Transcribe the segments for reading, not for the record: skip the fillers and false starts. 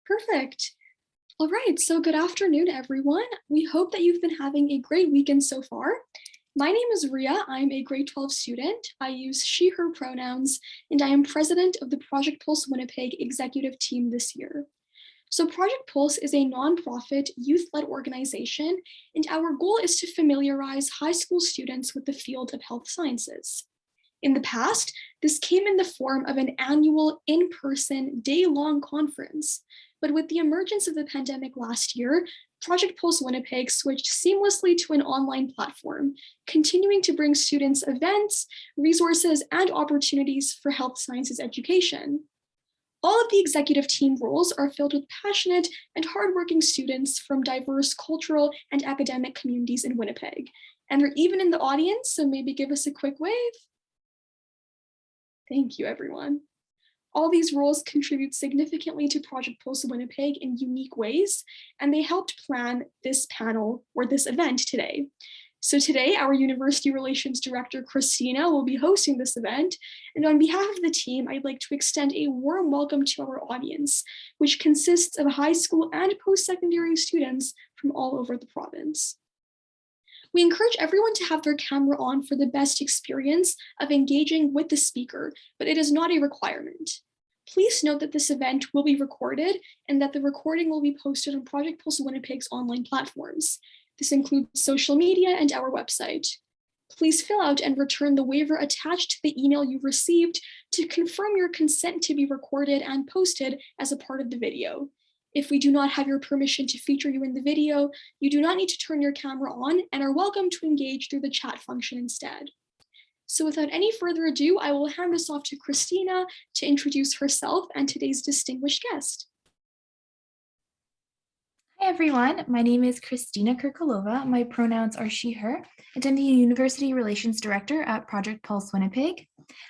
Perfect. All right, so good afternoon, everyone. We hope that you've been having a great weekend so far. My name is Ria. I'm a grade 12 student. I use she, her pronouns, and I am president of the Project Pulse Winnipeg executive team this year. So Project Pulse is a nonprofit, youth-led organization, and our goal is to familiarize high school students with the field of health sciences. In the past, this came in the form of an annual in-person day-long conference. But with the emergence of the pandemic last year, Project Pulse Winnipeg switched seamlessly to an online platform, continuing to bring students events, resources, and opportunities for health sciences education. All of the executive team roles are filled with passionate and hardworking students from diverse cultural and academic communities in Winnipeg. And they're even in the audience, so maybe give us a quick wave. Thank you, everyone. All these roles contribute significantly to Project Pulse Winnipeg in unique ways, and they helped plan this panel or this event today. So today, our University Relations Director, Christina, will be hosting this event. And on behalf of the team, I'd like to extend a warm welcome to our audience, which consists of high school and post-secondary students from all over the province. We encourage everyone to have their camera on for the best experience of engaging with the speaker, but it is not a requirement. Please note that this event will be recorded and that the recording will be posted on Project Pulse Winnipeg's online platforms. This includes social media and our website. Please fill out and return the waiver attached to the email you received to confirm your consent to be recorded and posted as a part of the video. If we do not have your permission to feature you in the video, you do not need to turn your camera on and are welcome to engage through the chat function instead. So without any further ado, I will hand this off to Christina to introduce herself and today's distinguished guest. Hi everyone, my name is Christina Kerkholova. My pronouns are she, her, and I'm the University Relations Director at Project Pulse Winnipeg.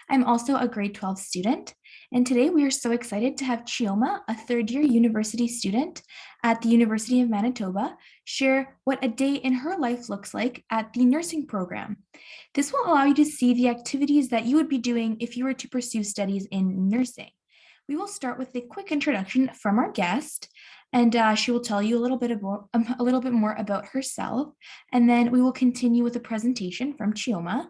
I'm also a grade 12 student, and today we are so excited to have Chioma, a third-year university student at the University of Manitoba, share what a day in her life looks like at the nursing program. This will allow you to see the activities that you would be doing if you were to pursue studies in nursing. We will start with a quick introduction from our guest, and she will tell you a little bit more about herself, and then we will continue with a presentation from Chioma.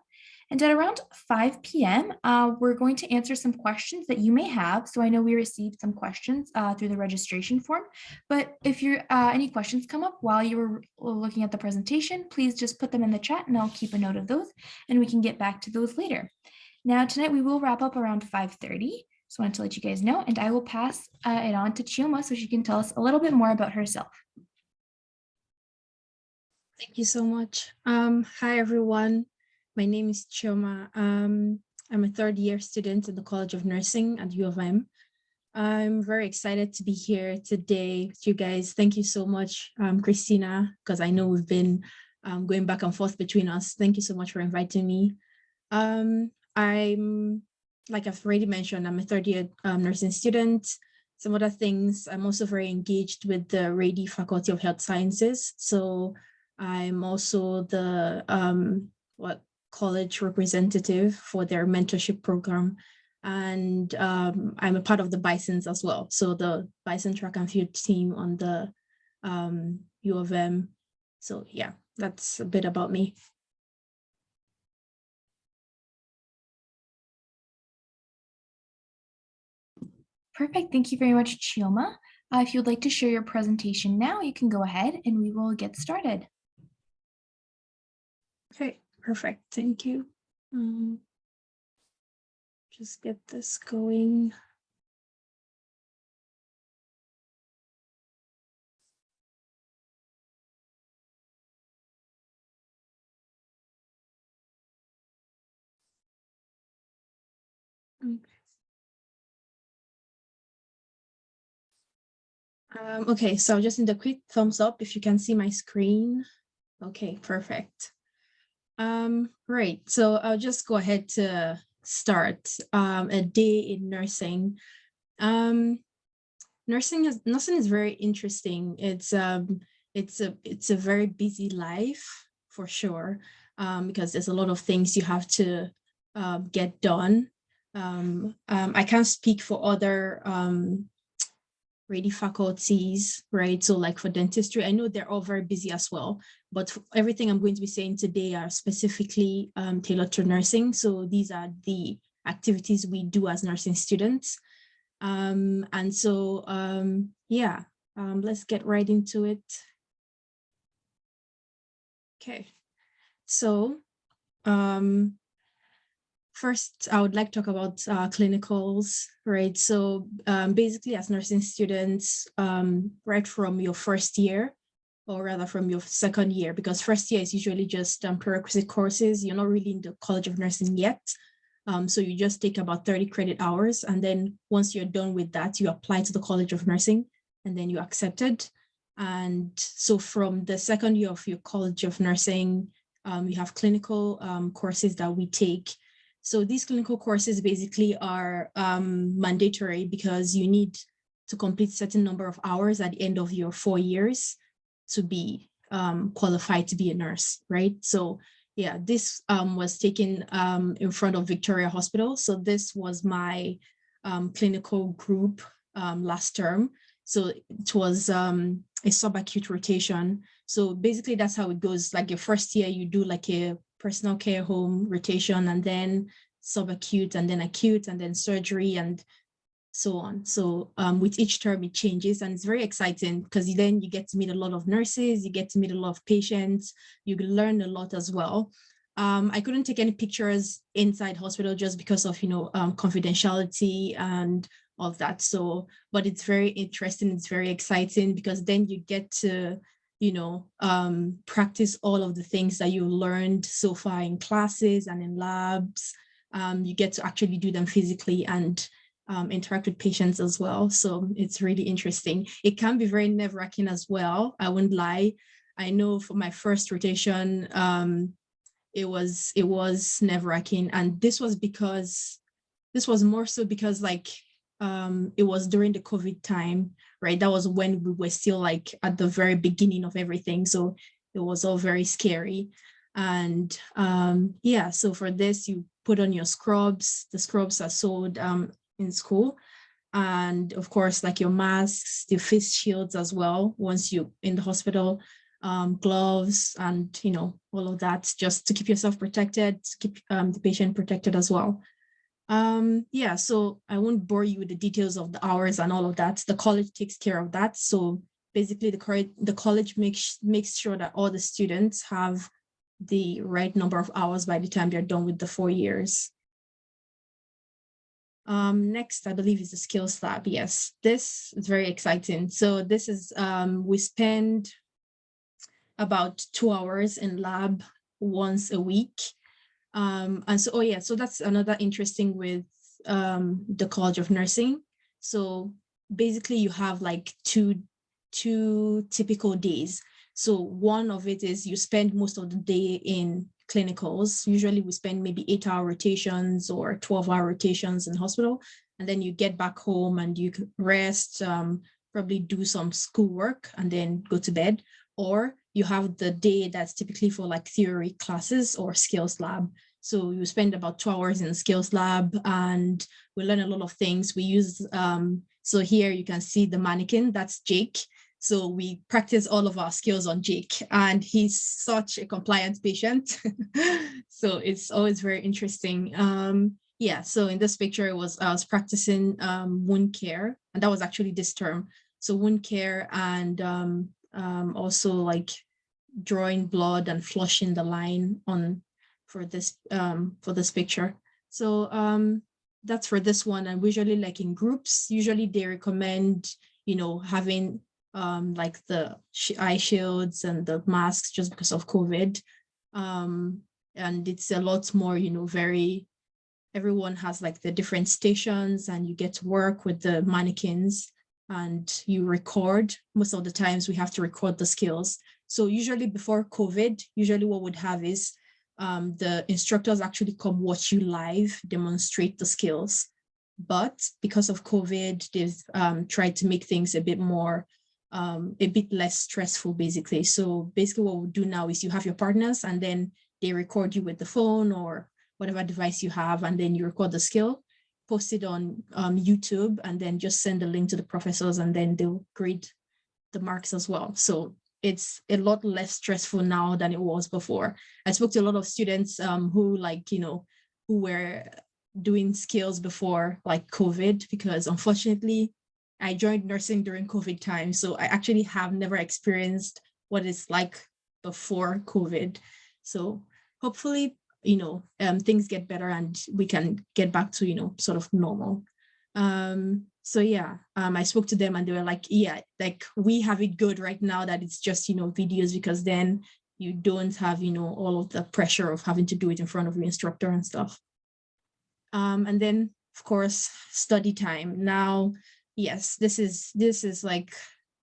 And at around 5 p.m., we're going to answer some questions that you may have. So I know we received some questions through the registration form, but if any questions come up while you were looking at the presentation, please just put them in the chat and I'll keep a note of those and we can get back to those later. Now tonight we will wrap up around 5:30. So I wanted to let you guys know, and I will pass it on to Chioma so she can tell us a little bit more about herself. Thank you so much. Hi, everyone. My name is Chioma. I'm a third-year student in the College of Nursing at U of M. I'm very excited to be here today with you guys. Thank you so much, Christina, because I know we've been going back and forth between us. Thank you so much for inviting me. Like I've already mentioned, I'm a third-year nursing student. Some other things, I'm also very engaged with the Rady Faculty of Health Sciences. So I'm also the college representative for their mentorship program. And I'm a part of the Bisons as well. So the Bison track and field team on the U of M. So yeah, that's a bit about me. Perfect. Thank you very much, Chioma. If you'd like to share your presentation now, you can go ahead and we will get started. Okay, perfect. Thank you. Just get this going. Okay, so just need a quick thumbs up if you can see my screen. Okay, perfect. Right, so I'll just go ahead to start a day in nursing. Nursing is very interesting. It's a very busy life for sure, because there's a lot of things you have to get done. I can't speak for other radi faculties, right? So like for dentistry, I know they're all very busy as well, but everything I'm going to be saying today are specifically tailored to nursing. So these are the activities we do as nursing students. And so, let's get right into it. Okay, so first, I would like to talk about clinicals, right? So basically as nursing students, right from your first year, or rather from your second year, because first year is usually just prerequisite courses. You're not really in the College of Nursing yet. So you just take about 30 credit hours. And then once you're done with that, you apply to the College of Nursing and then you're accepted. And so from the second year of your College of Nursing, we have clinical courses that we take. So these clinical courses basically are mandatory because you need to complete a certain number of hours at the end of your 4 years to be qualified to be a nurse, right? So yeah, this was taken in front of Victoria Hospital. So this was my clinical group last term. So it was a subacute rotation. So basically that's how it goes. Like your first year, you do like a personal care home rotation, and then subacute, and then acute, and then surgery, and so on. So with each term it changes, and it's very exciting because then you get to meet a lot of nurses, you get to meet a lot of patients, you learn a lot as well. I couldn't take any pictures inside hospital just because of confidentiality and all of that. So, but it's very interesting, it's very exciting because then you get to practice all of the things that you learned so far in classes and in labs. You get to actually do them physically and interact with patients as well. So it's really interesting. It can be very nerve-wracking as well. I wouldn't lie. I know for my first rotation, it was nerve-wracking, and this was more so because it was during the COVID time, right? That was when we were still like at the very beginning of everything. So it was all very scary. And so for this, you put on your scrubs. The scrubs are sold in school. And of course, like your masks, the face shields as well, once you're in the hospital, gloves, and all of that, just to keep yourself protected, to keep the patient protected as well. So I won't bore you with the details of the hours and all of that. The college takes care of that. So basically the college makes sure that all the students have the right number of hours by the time they're done with the 4 years. Next, I believe, is the skills lab. Yes, this is very exciting. So this is, we spend about 2 hours in lab once a week. And so, so that's another interesting with the College of Nursing. So basically you have like two typical days. So one of it is you spend most of the day in clinicals. Usually we spend maybe 8-hour rotations or 12-hour rotations in hospital. And then you get back home and you can rest, probably do some schoolwork and then go to bed. Or you have the day that's typically for like theory classes or skills lab. So you spend about 2 hours in the skills lab and we learn a lot of things. We use, so here you can see the mannequin, that's Jake. So we practice all of our skills on Jake, and he's such a compliant patient. So it's always very interesting. So in this picture, I was practicing wound care, and that was actually this term. So wound care and also like drawing blood and flushing the line on for this picture. So that's for this one. And usually like in groups, usually they recommend, having like the eye shields and the masks just because of COVID. And it's a lot more, everyone has like the different stations and you get to work with the mannequins and you record. Most of the times we have to record the skills. So usually before COVID, what would have is the instructors actually come watch you live, demonstrate the skills. But because of COVID, they've tried to make things a bit less stressful, basically. So basically what we do now is you have your partners and then they record you with the phone or whatever device you have, and then you record the skill. post it on YouTube and then just send the link to the professors, and then they'll grade the marks as well. So it's a lot less stressful now than it was before. I spoke to a lot of students who who were doing skills before like COVID, because unfortunately I joined nursing during COVID time. So I actually have never experienced what it's like before COVID. So hopefully, things get better and we can get back to, sort of normal. So yeah, I spoke to them and they were like, yeah, like we have it good right now that it's just, videos, because then you don't have, all of the pressure of having to do it in front of your instructor and stuff. And then of course, study time. Now, yes, this is like,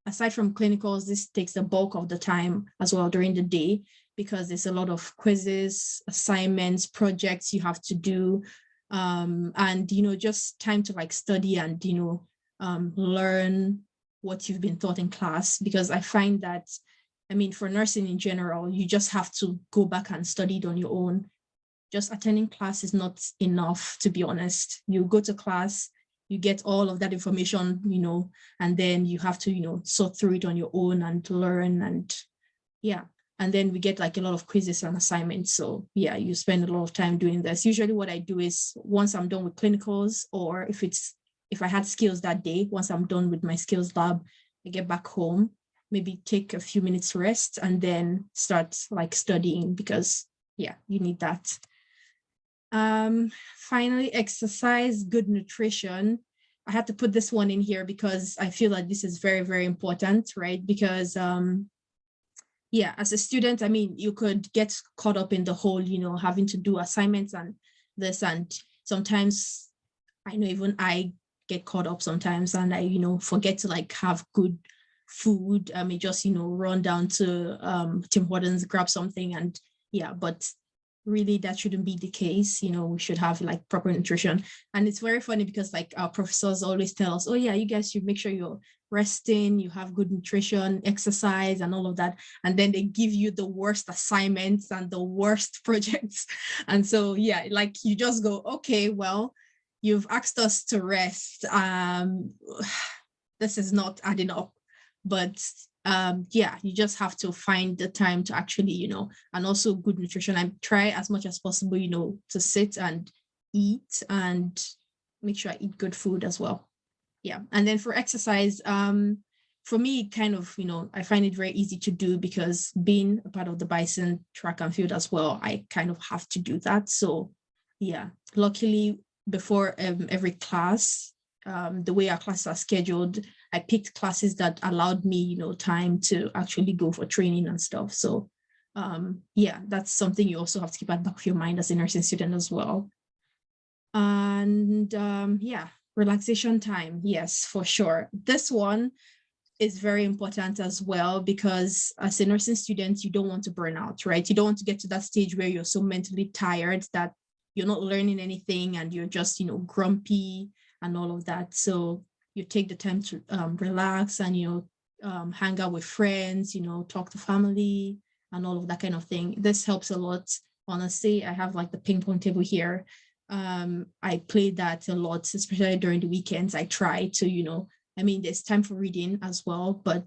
aside from clinicals, this takes the bulk of the time as well during the day, because there's a lot of quizzes, assignments, projects you have to do. And, just time to like study and, learn what you've been taught in class. Because I find that, for nursing in general, you just have to go back and study it on your own. Just attending class is not enough, to be honest. You go to class, you get all of that information, and then you have to, sort through it on your own and learn. And yeah. And then we get like a lot of quizzes and assignments. So yeah, you spend a lot of time doing this. Usually what I do is, once I'm done with clinicals, or if I had skills that day, once I'm done with my skills lab, I get back home, maybe take a few minutes rest, and then start like studying, because yeah, you need that. Finally, exercise, good nutrition. I had to put this one in here because I feel like this is very, very important, right? Because yeah, as a student, you could get caught up in the whole, having to do assignments and this, and sometimes I know even I get caught up sometimes, and I, forget to like have good food. I may just, run down to Tim Hortons, grab something, and yeah, but really that shouldn't be the case. We should have like proper nutrition. And it's very funny because like our professors always tell us, oh yeah, you guys should make sure you're resting, you have good nutrition, exercise, and all of that. And then they give you the worst assignments and the worst projects. And so yeah, like you just go, okay, well, you've asked us to rest. This is not adding up. But yeah, you just have to find the time to actually, and also good nutrition. I try as much as possible, to sit and eat and make sure I eat good food as well. Yeah. And then for exercise, for me, kind of, I find it very easy to do, because being a part of the Bison track and field as well, I kind of have to do that. So yeah, luckily before every class, the way our classes are scheduled, I picked classes that allowed me, time to actually go for training and stuff. So yeah, that's something you also have to keep at the back of your mind as a nursing student as well. And yeah, relaxation time. Yes, for sure. This one is very important as well, because as a nursing student, you don't want to burn out, right? You don't want to get to that stage where you're so mentally tired that you're not learning anything and you're just, grumpy and all of that. So you take the time to relax and, hang out with friends, talk to family and all of that kind of thing. This helps a lot. Honestly, I have like the ping pong table here. I play that a lot, especially during the weekends. I try to, there's time for reading as well, but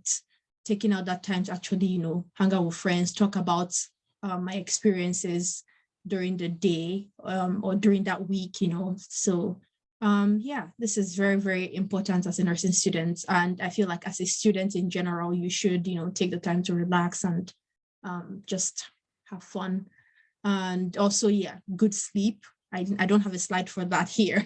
taking out that time to actually, hang out with friends, talk about my experiences during the day or during that week, So yeah, this is very, very important as a nursing student. And I feel like as a student in general, you should, take the time to relax and just have fun. And also, yeah, good sleep. I don't have a slide for that here,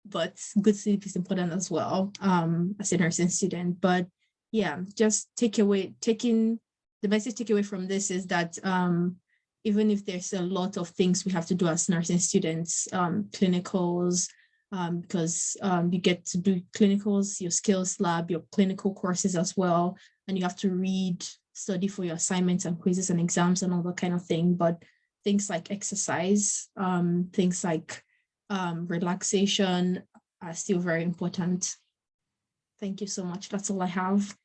but good sleep is important as well as a nursing student. But yeah, just the message takeaway from this is that even if there's a lot of things we have to do as nursing students, clinicals, because you get to do clinicals, your skills lab, your clinical courses as well, and you have to read, study for your assignments and quizzes and exams and all that kind of thing. But things like exercise, things like relaxation are still very important. Thank you so much. That's all I have.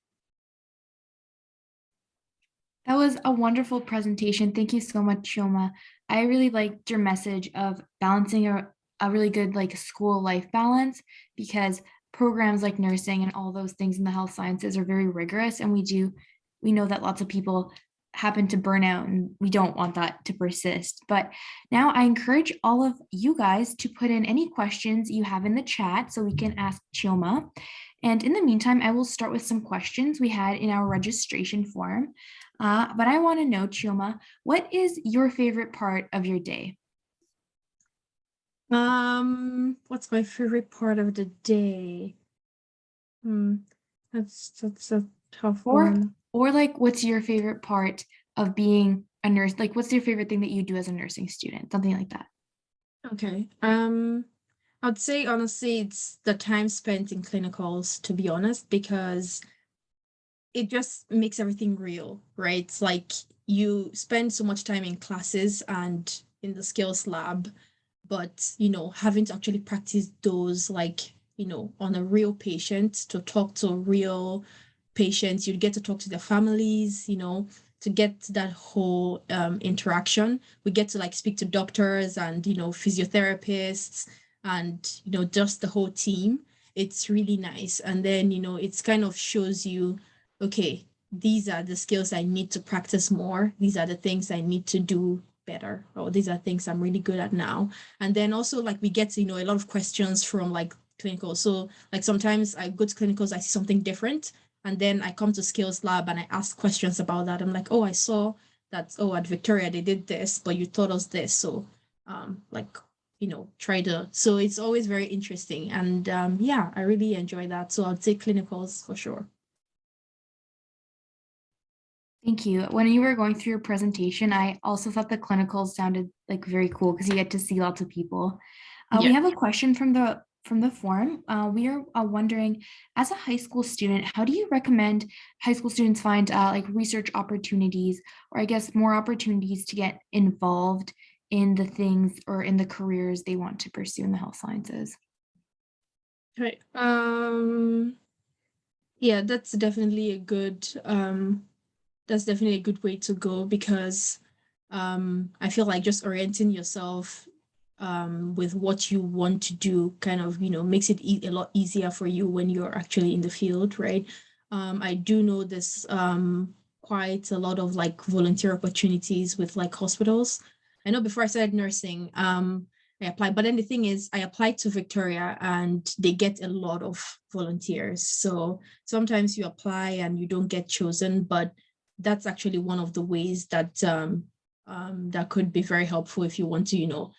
That was a wonderful presentation. Thank you so much, Chioma. I really liked your message of balancing a really good like school life balance, because programs like nursing and all those things in the health sciences are very rigorous, and we know that lots of people happen to burn out, and we don't want that to persist. But now I encourage all of you guys to put in any questions you have in the chat so we can ask Chioma. And in the meantime, I will start with some questions we had in our registration form. But I want to know, Chioma, what is your favorite part of your day? What's my favorite part of the day? That's a tough one. Or like, what's your favorite part of being a nurse? Like, what's your favorite thing that you do as a nursing student? Something like that. Okay. I'd say honestly, it's the time spent in clinicals, to be honest, because it just makes everything real, right? It's like you spend so much time in classes and in the skills lab, but having to actually practice those, like, on a real patient, to talk to real patients, you get to talk to their families, to get that whole interaction. We get to like speak to doctors and physiotherapists and just the whole team. It's really nice. And then it's kind of shows you, okay, these are the skills I need to practice more. These are the things I need to do better, or these are things I'm really good at now. And then also like we get a lot of questions from like clinical. So like sometimes I go to clinicals, I see something different, and then I come to skills lab and I ask questions about that. I'm like, oh, I saw that, oh, at Victoria they did this, but you taught us this. So like try to, so it's always very interesting. And yeah, I really enjoy that. So I'd say clinicals for sure. Thank you. When you were going through your presentation, I also thought the clinicals sounded like very cool because you get to see lots of people. We Yeah. have a question from the forum. We are wondering, as a high school student, how do you recommend high school students find like research opportunities, or I guess more opportunities to get involved in the things or in the careers they want to pursue in the health sciences? Okay. Yeah, that's definitely a good way to go, because I feel like just orienting yourself with what you want to do kind of makes it a lot easier for you when you're actually in the field, right? I do know this quite a lot of like volunteer opportunities with like hospitals. I know before I started nursing, I applied, but then the thing is, I applied to Victoria and they get a lot of volunteers. So sometimes you apply and you don't get chosen, but that's actually one of the ways that that could be very helpful if you want to,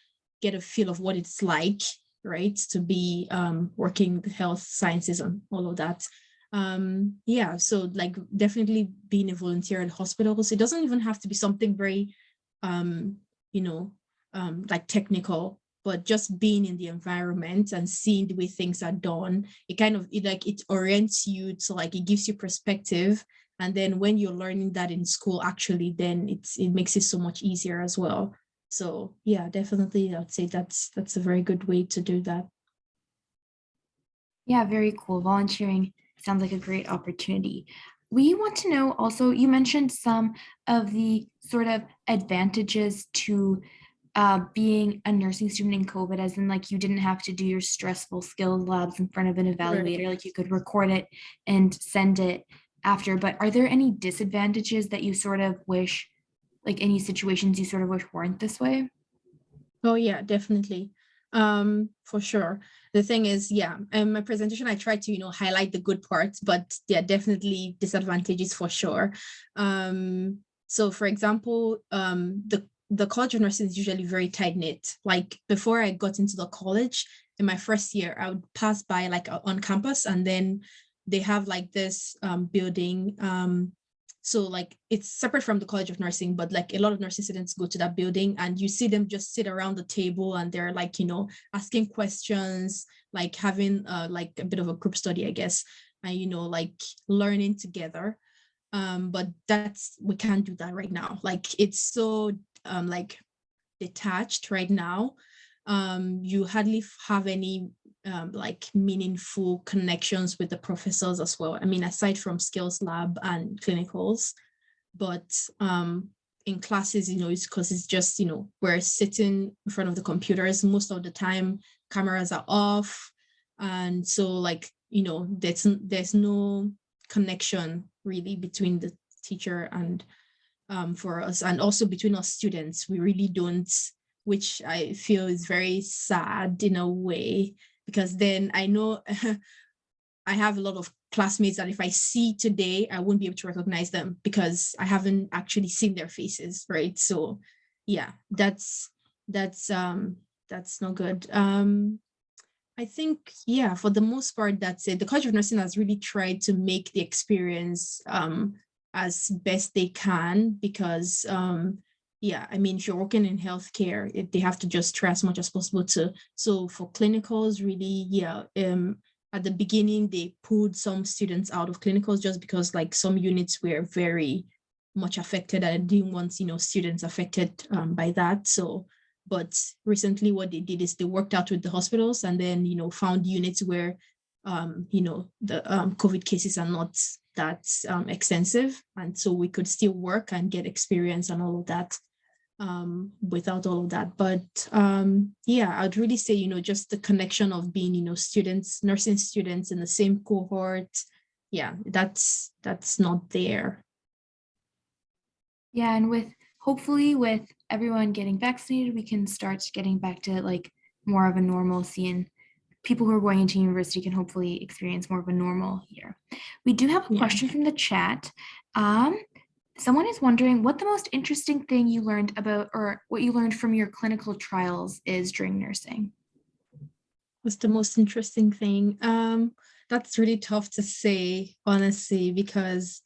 get a feel of what it's like, right, to be working with health sciences and all of that. Yeah, so like definitely being a volunteer at hospitals. It doesn't even have to be something very, like technical, but just being in the environment and seeing the way things are done. It orients you to, like, it gives you perspective. And then when you're learning that in school, actually, then it makes it so much easier as well. So yeah, definitely, I'd say that's a very good way to do that. Yeah, very cool. Volunteering sounds like a great opportunity. We want to know also, you mentioned some of the sort of advantages to being a nursing student in COVID, as in like you didn't have to do your stressful skills labs in front of an evaluator, like you could record it and send it after. But are there any disadvantages that you sort of wish, like any situations you sort of wish weren't this way? Oh yeah, definitely. For sure. The thing is, yeah, in my presentation, I tried to, highlight the good parts, but yeah, definitely disadvantages for sure. So for example, the College of Nursing is usually very tight knit. Like before I got into the college, in my first year, I would pass by like on campus, and then they have like this building. So like it's separate from the College of Nursing, but like a lot of nursing students go to that building and you see them just sit around the table and they're like, asking questions, like having like a bit of a group study, I guess, and like learning together. But we can't do that right now. Like it's so like detached right now. You hardly have any like meaningful connections with the professors as well. I mean, aside from skills lab and clinicals, but in classes, it's because it's just, we're sitting in front of the computers most of the time, cameras are off. And so like, there's no connection really between the teacher and for us, and also between us students, we really don't, which I feel is very sad in a way, because then I know I have a lot of classmates that if I see today, I won't be able to recognize them because I haven't actually seen their faces, right? So yeah, that's not good. I think, yeah, for the most part, that's it. The College of Nursing has really tried to make the experience as best they can, because yeah, I mean, if you're working in healthcare, they have to just try as much as possible so for clinicals, really, yeah, at the beginning, they pulled some students out of clinicals just because like some units were very much affected, and I didn't want, students affected by that. So, but recently what they did is they worked out with the hospitals and then, found units where, the COVID cases are not that extensive. And so we could still work and get experience and all of that without all of that. But yeah, I'd really say, just the connection of being, students, nursing students in the same cohort. Yeah, that's not there. Yeah, and hopefully with everyone getting vaccinated, we can start getting back to like more of a normalcy, and people who are going into university can hopefully experience more of a normal year. We do have a question from the chat. Someone is wondering what the most interesting thing you learned about, or what you learned from your clinical trials is during nursing. What's the most interesting thing? That's really tough to say, honestly, because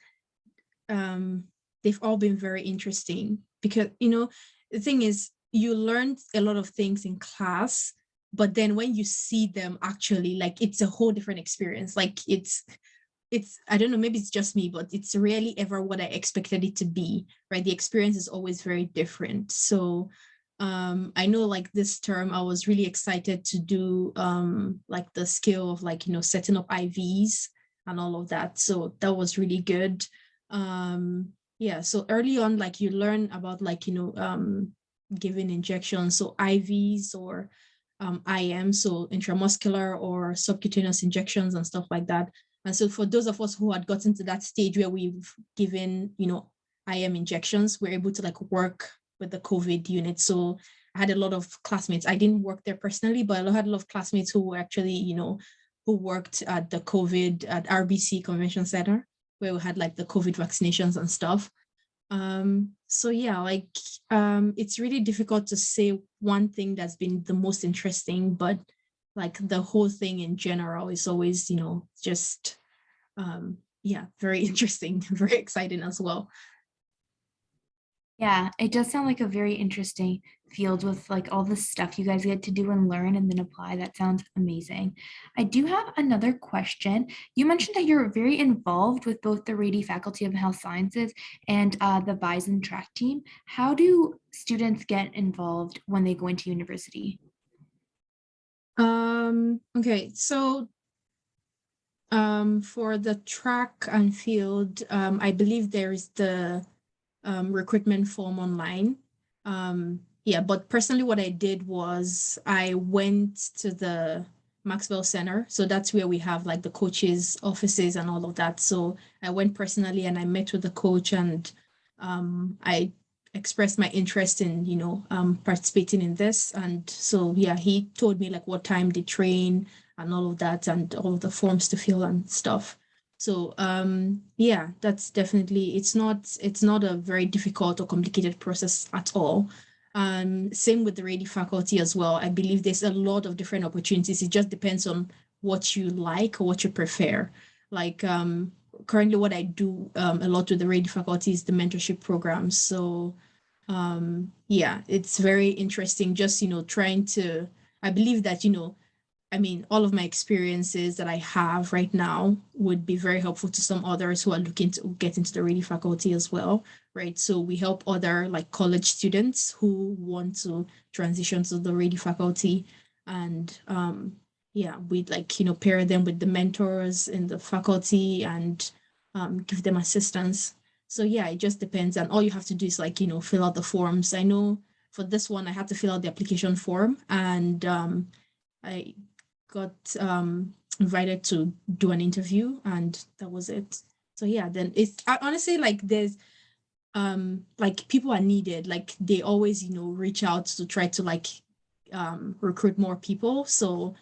they've all been very interesting. Because, the thing is, you learned a lot of things in class, but then when you see them actually, like, it's a whole different experience. Like it's, I don't know, maybe it's just me, but it's rarely ever what I expected it to be, right? The experience is always very different. So I know like this term, I was really excited to do like the skill of like, setting up IVs and all of that. So that was really good. Yeah, so early on, like you learn about like, giving injections, so IVs or IM, so intramuscular or subcutaneous injections and stuff like that. And so for those of us who had gotten to that stage where we've given, IM injections, we're able to like work with the COVID unit. So I had a lot of classmates. I didn't work there personally, but I had a lot of classmates who were actually, who worked at the COVID at RBC Convention Center, where we had like the COVID vaccinations and stuff. So yeah, like it's really difficult to say one thing that's been the most interesting, but like the whole thing in general is always, just yeah, very interesting, very exciting as well. Yeah, it does sound like a very interesting field with like all the stuff you guys get to do and learn and then apply. That sounds amazing. I do have another question. You mentioned that you're very involved with both the Rady Faculty of Health Sciences and the Bison track team. How do students get involved when they go into university? Okay, so for the track and field, I believe there is the recruitment form online. Yeah, but personally what I did was I went to the Maxwell Center. So that's where we have like the coaches' offices and all of that. So I went personally and I met with the coach, and I expressed my interest in, participating in this. And so, yeah, he told me like what time they train and all of that and all of the forms to fill and stuff. So yeah, that's definitely, it's not a very difficult or complicated process at all. Same with the Rady faculty as well. I believe there's a lot of different opportunities. It just depends on what you like or what you prefer. Like currently what I do a lot with the Rady faculty is the mentorship program. So yeah, it's very interesting just, trying to, I believe that, I mean, all of my experiences that I have right now would be very helpful to some others who are looking to get into the Rady faculty as well, right? So we help other like college students who want to transition to the Rady faculty, and yeah, we'd like, pair them with the mentors in the faculty and give them assistance. So yeah, it just depends. And all you have to do is like, fill out the forms. I know for this one, I had to fill out the application form, and I got invited to do an interview, and that was it. So yeah, then honestly, like there's like people are needed, like they always reach out to try to like recruit more people. So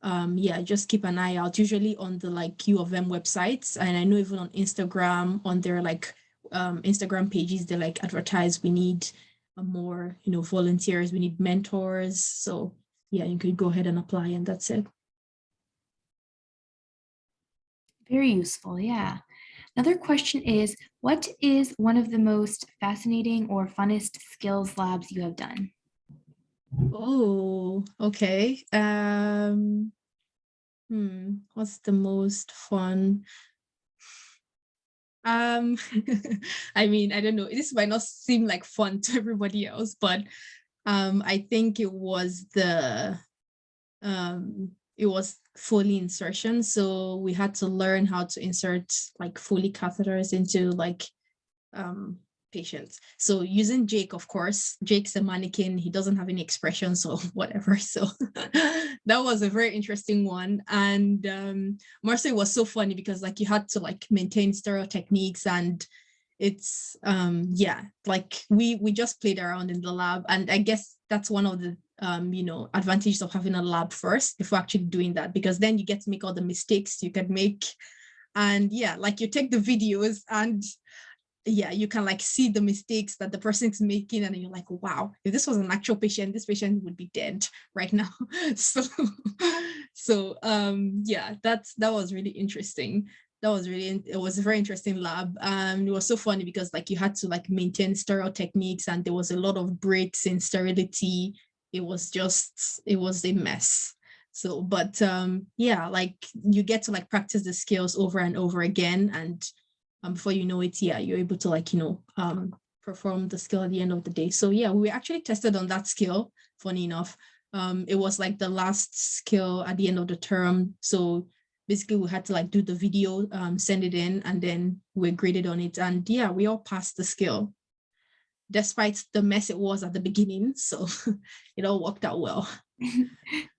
yeah, just keep an eye out, usually on the like U of M websites, and I know even on Instagram, on their like Instagram pages, they like advertise we need more volunteers, we need mentors. So yeah, you could go ahead and apply, and that's it. Very useful, yeah. Another question is, what is one of the most fascinating or funnest skills labs you have done? Oh, okay. What's the most fun? I mean, I don't know. This might not seem like fun to everybody else, but I think it was Foley insertion. So we had to learn how to insert like Foley catheters into like patients. So using Jake, of course, Jake's a mannequin. He doesn't have any expression, so whatever. So that was a very interesting one. And Marseille was so funny because like you had to like maintain stereo techniques, and it's yeah, like we just played around in the lab, and I guess that's one of the advantages of having a lab first before actually doing that, because then you get to make all the mistakes you can make. And yeah, like you take the videos, and yeah, you can like see the mistakes that the person's making, and you're like, wow, if this was an actual patient, this patient would be dead right now. So yeah, that was really interesting. It was a very interesting lab. It was so funny because like you had to like maintain sterile techniques, and there was a lot of breaks in sterility. It was a mess. So, but yeah, like you get to like practice the skills over and over again, and before you know it, yeah, you're able to like perform the skill at the end of the day. So yeah, we actually tested on that skill. Funny enough, it was like the last skill at the end of the term. So basically, we had to like do the video, send it in, and then we're graded on it. And yeah, we all passed the skill, despite the mess it was at the beginning. So it all worked out well.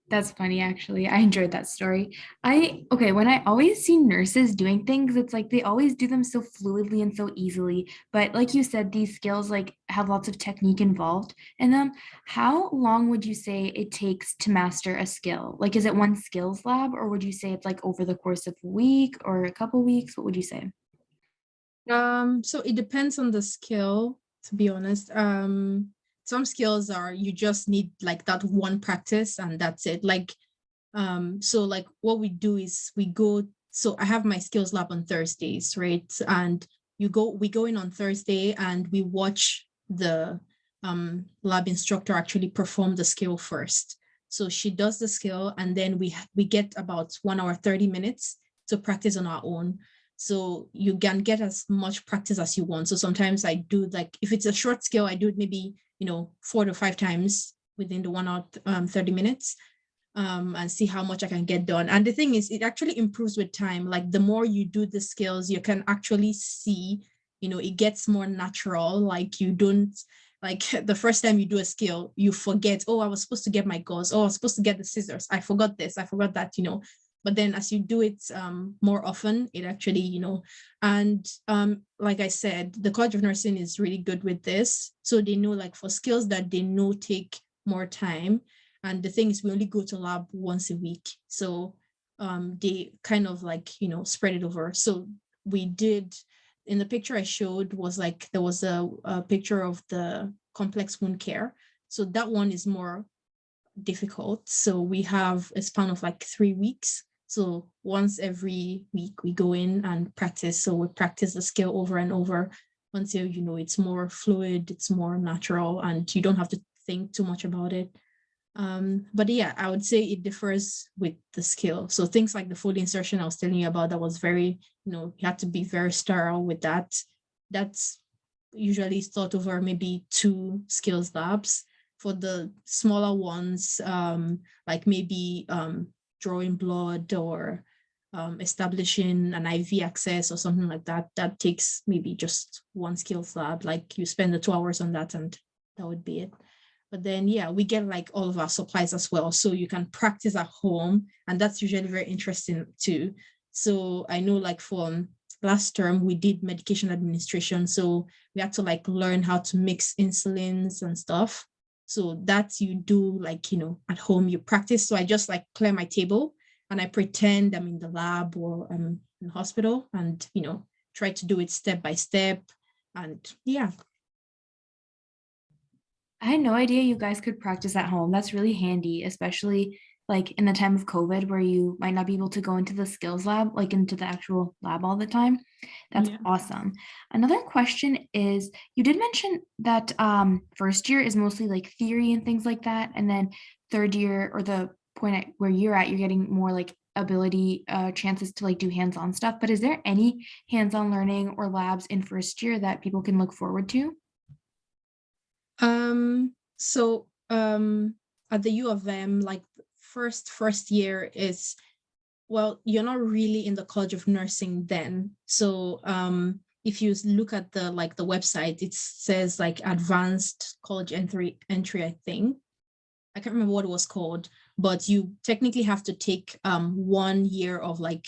That's funny, actually. I enjoyed that story. When I always see nurses doing things, it's like they always do them so fluidly and so easily. But like you said, these skills like have lots of technique involved in them. How long would you say it takes to master a skill? Like, is it one skills lab, or would you say it's like over the course of a week or a couple weeks? What would you say? So it depends on the skill, to be honest. Some skills are you just need like that one practice and that's it. Like, so like what we do is so I have my skills lab on Thursdays, right? And we go in on Thursday, and we watch the lab instructor actually perform the skill first. So she does the skill, and then we get about 1 hour 30 minutes to practice on our own. So you can get as much practice as you want. So sometimes I do like, if it's a short skill, I do it maybe 4 to 5 times within the 1 hour 30 minutes, and see how much I can get done. And the thing is, it actually improves with time. Like the more you do the skills, you can actually see, it gets more natural. Like you don't, like the first time you do a skill, you forget, oh, I was supposed to get my gauze. Oh, I was supposed to get the scissors. I forgot this, I forgot that, But then as you do it more often, it actually, and like I said, the College of Nursing is really good with this. So they know like for skills that they know take more time. And the thing is, we only go to lab once a week. So they kind of like, spread it over. So we did, in the picture I showed was like, there was a picture of the complex wound care. So that one is more difficult. So we have a span of like 3 weeks. So once every week we go in and practice. So we practice the skill over and over until, it's more fluid, it's more natural, and you don't have to think too much about it. But yeah, I would say it differs with the skill. So things like the Foley insertion I was telling you about, that was very, you had to be very sterile with that. That's usually thought over maybe 2 skills labs. For the smaller ones, like maybe drawing blood or establishing an IV access or something like that, that takes maybe just one skills lab. Like you spend the 2 hours on that and that would be it. But then, yeah, we get like all of our supplies as well. So you can practice at home, and that's usually very interesting too. So I know like for last term, we did medication administration. So we had to like learn how to mix insulins and stuff. So that you do like, at home, you practice. So I just like clear my table and I pretend I'm in the lab or I'm in the hospital and, try to do it step by step. And yeah. I had no idea you guys could practice at home. That's really handy, especially like in the time of COVID where you might not be able to go into the skills lab, like into the actual lab all the time. That's Yeah. awesome. Another question is you did mention that first year is mostly like theory and things like that. And then third year or the point at where you're at, you're getting more like ability chances to like do hands-on stuff. But is there any hands-on learning or labs in first year that people can look forward to? So at the U of M, like first year is, well, you're not really in the College of Nursing then. So if you look at the website, it says like advanced college entry, I think. I can't remember what it was called, but you technically have to take 1 year of like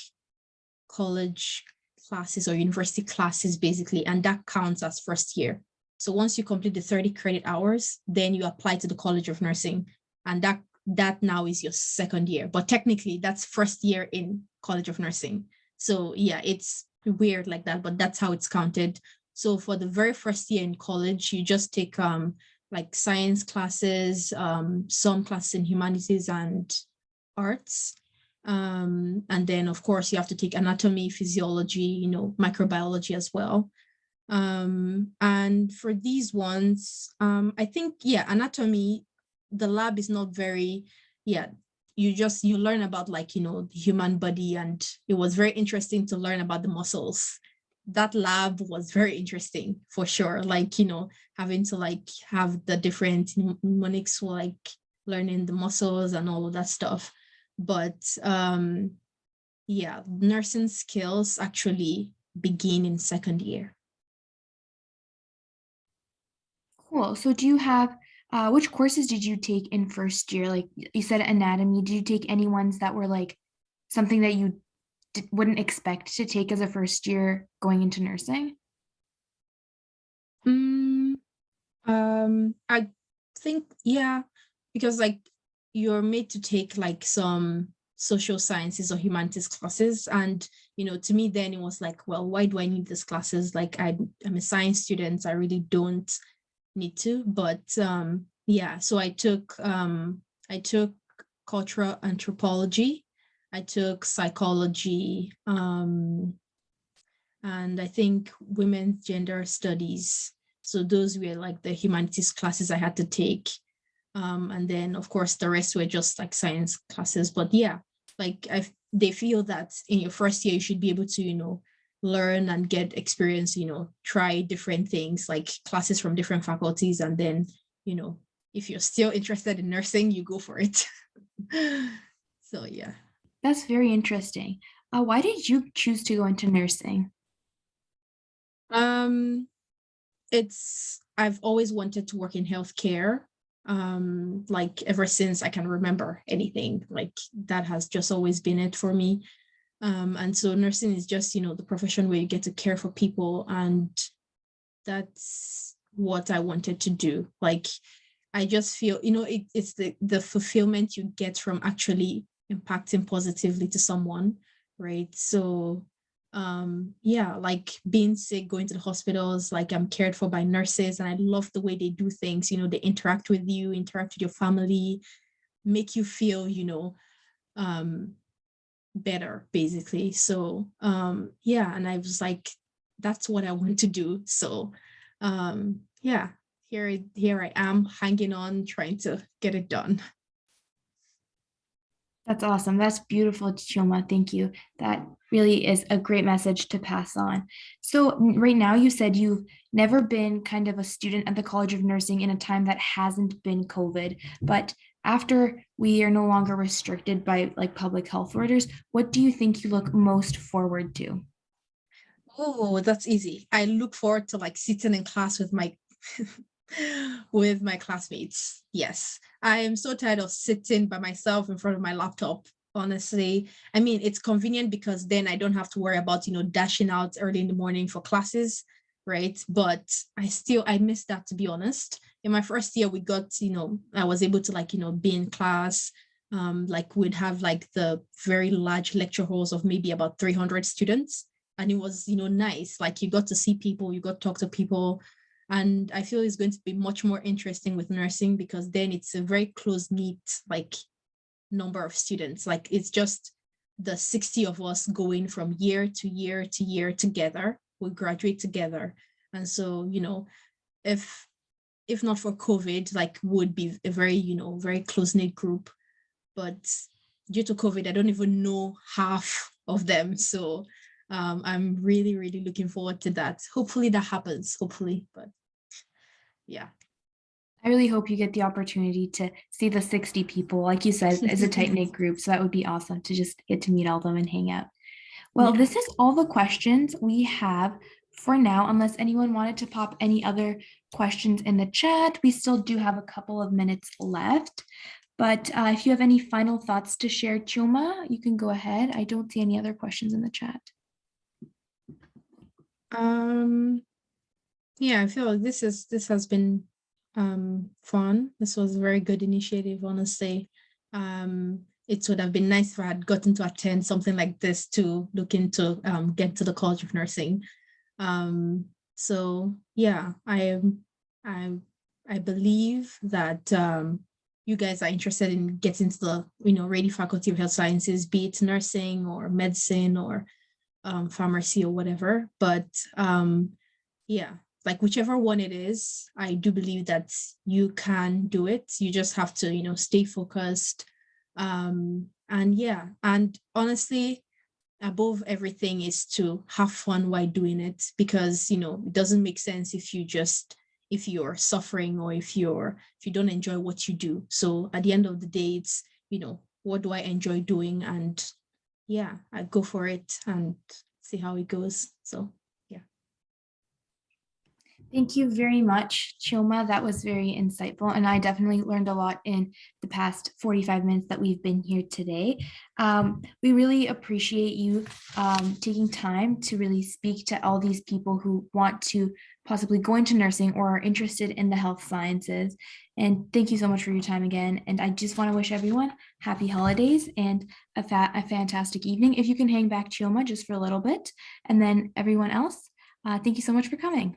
college classes or university classes basically, and that counts as first year. So once you complete the 30 credit hours, then you apply to the College of Nursing, and that now is your second year. But technically, that's first year in College of Nursing. So yeah, it's weird like that, but that's how it's counted. So for the very first year in college, you just take like science classes, some classes in humanities and arts. And then of course you have to take anatomy, physiology, microbiology as well. And for these ones, I think, yeah, anatomy, the lab is not very, yeah, you learn about like, the human body, and it was very interesting to learn about the muscles. That lab was very interesting for sure. Like, having to like have the different mnemonics for like learning the muscles and all of that stuff. But yeah, nursing skills actually begin in second year. Cool. So do you have which courses did you take in first year? Like you said anatomy. Did you take any ones that were like something that you wouldn't expect to take as a first year going into nursing? I think, yeah, because like you're made to take like some social sciences or humanities classes, and to me then it was like, well, why do I need these classes? Like I'm a science student, I really don't need to. But yeah, so I took cultural anthropology, I took psychology, and I think women's gender studies. So those were like the humanities classes I had to take. And then of course the rest were just like science classes. But yeah, like they feel that in your first year you should be able to learn and get experience, try different things, like classes from different faculties, and then if you're still interested in nursing, you go for it. So yeah. That's very interesting. Why did you choose to go into nursing? I've always wanted to work in healthcare. Like ever since I can remember anything, like that has just always been it for me. And so nursing is just, the profession where you get to care for people, and that's what I wanted to do. Like, I just feel, it's the fulfillment you get from actually impacting positively to someone, right? So yeah, like being sick, going to the hospitals, like I'm cared for by nurses, and I love the way they do things. They interact with you, interact with your family, make you feel better basically. So yeah, and I was like, that's what I want to do. So yeah, here I am, hanging on, trying to get it done. That's awesome. That's beautiful, Chioma. Thank you. That really is a great message to pass on. So right now you said you've never been kind of a student at the College of Nursing in a time that hasn't been COVID, but after we are no longer restricted by like public health orders, what do you think you look most forward to? Oh, that's easy. I look forward to like sitting in class with my with my classmates. Yes. I am so tired of sitting by myself in front of my laptop. Honestly, I mean, it's convenient because then I don't have to worry about, dashing out early in the morning for classes, right? But I miss that, to be honest. In my first year, we got, I was able to like, be in class. Like we'd have like the very large lecture halls of maybe about 300 students. And it was, nice. Like you got to see people, you got to talk to people. And I feel it's going to be much more interesting with nursing because then it's a very close knit, like number of students. Like it's just the 60 of us going from year to year to year together. We graduate together. And so, if not for COVID, like would be a very, very close-knit group. But due to COVID, I don't even know half of them. So I'm really, really looking forward to that. Hopefully that happens, hopefully, but yeah. I really hope you get the opportunity to see the 60 people, like you said, as a tight-knit group. So that would be awesome to just get to meet all of them and hang out. Well, Yeah. this is all the questions we have for now, unless anyone wanted to pop any other questions in the chat. We still do have a couple of minutes left. But if you have any final thoughts to share, Chioma, you can go ahead. I don't see any other questions in the chat. Yeah, I feel like this has been fun. This was a very good initiative, honestly. It would have been nice if I had gotten to attend something like this to look into get to the College of Nursing. So yeah, I believe that you guys are interested in getting to the Rady Faculty of Health Sciences, be it nursing or medicine or pharmacy or whatever. But yeah, like whichever one it is, I do believe that you can do it. You just have to stay focused. And yeah, and honestly, above everything is to have fun while doing it, because it doesn't make sense if you're suffering or if you don't enjoy what you do. So at the end of the day, it's what do I enjoy doing? And yeah, I go for it and see how it goes. So yeah. Thank you very much, Chioma. That was very insightful, and I definitely learned a lot in the past 45 minutes that we've been here today. We really appreciate you taking time to really speak to all these people who want to possibly go into nursing or are interested in the health sciences. And thank you so much for your time again. And I just want to wish everyone happy holidays and a fantastic evening. If you can hang back, Chioma, just for a little bit, and then everyone else, thank you so much for coming.